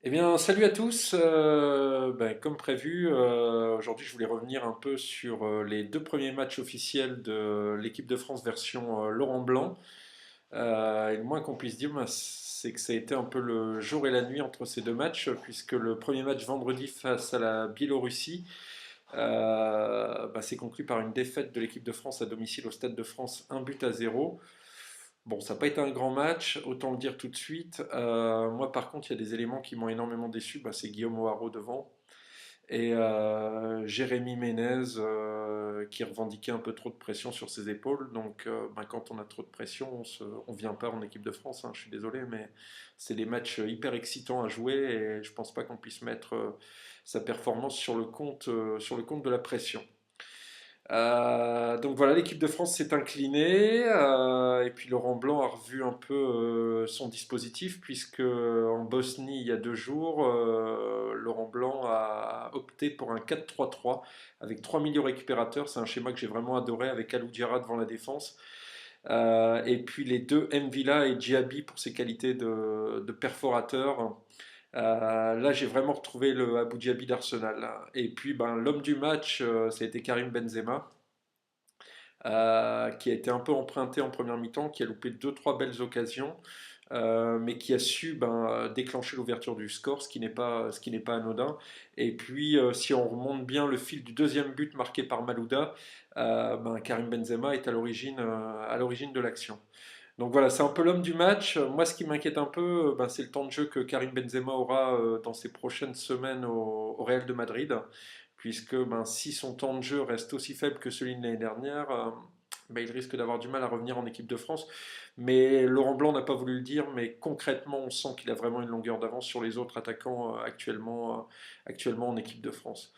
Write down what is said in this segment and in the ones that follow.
Eh bien, salut à tous. Comme prévu, aujourd'hui, je voulais revenir un peu sur les deux premiers matchs officiels de l'équipe de France version Laurent Blanc. Et le moins qu'on puisse dire, c'est que ça a été un peu le jour et la nuit entre ces deux matchs, puisque le premier match vendredi face à la Biélorussie s'est conclu par une défaite de l'équipe de France à domicile au Stade de France, 1 but à 0. Bon, ça n'a pas été un grand match, autant le dire tout de suite. Moi, par contre, il y a des éléments qui m'ont énormément déçu. C'est Guillaume O'Haraud devant et Jérémy Ménez qui revendiquait un peu trop de pression sur ses épaules. Donc, quand on a trop de pression, on vient pas en équipe de France, hein, je suis désolé, mais c'est des matchs hyper excitants à jouer et je pense pas qu'on puisse mettre sa performance sur le compte de la pression. Donc voilà, l'équipe de France s'est inclinée et puis Laurent Blanc a revu un peu son dispositif puisque en Bosnie il y a 2 jours, Laurent Blanc a opté pour un 4-3-3 avec 3 milieux récupérateurs. C'est un schéma que j'ai vraiment adoré avec Alou Diarra devant la défense. Et puis les deux Mvila et Diaby pour ses qualités de perforateur. Là, j'ai vraiment retrouvé le Abu Dhabi d'Arsenal. Et puis, l'homme du match, ça a été Karim Benzema, qui a été un peu emprunté en première mi-temps, qui a loupé deux, trois belles occasions, mais qui a su déclencher l'ouverture du score, ce qui n'est pas anodin. Et puis, si on remonte bien le fil du deuxième but marqué par Malouda, Karim Benzema est à l'origine de l'action. Donc voilà, c'est un peu l'homme du match. Moi, ce qui m'inquiète un peu, c'est le temps de jeu que Karim Benzema aura dans ces prochaines semaines au Real de Madrid, puisque si son temps de jeu reste aussi faible que celui de l'année dernière, il risque d'avoir du mal à revenir en équipe de France. Mais Laurent Blanc n'a pas voulu le dire, mais concrètement, on sent qu'il a vraiment une longueur d'avance sur les autres attaquants actuellement en équipe de France.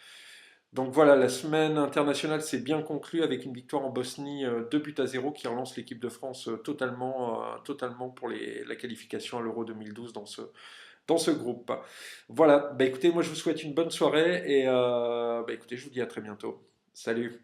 Donc voilà, la semaine internationale s'est bien conclue avec une victoire en Bosnie, 2 buts à 0, qui relance l'équipe de France totalement pour la qualification à l'Euro 2012 dans ce groupe. Voilà, écoutez, moi je vous souhaite une bonne soirée et écoutez, je vous dis à très bientôt. Salut!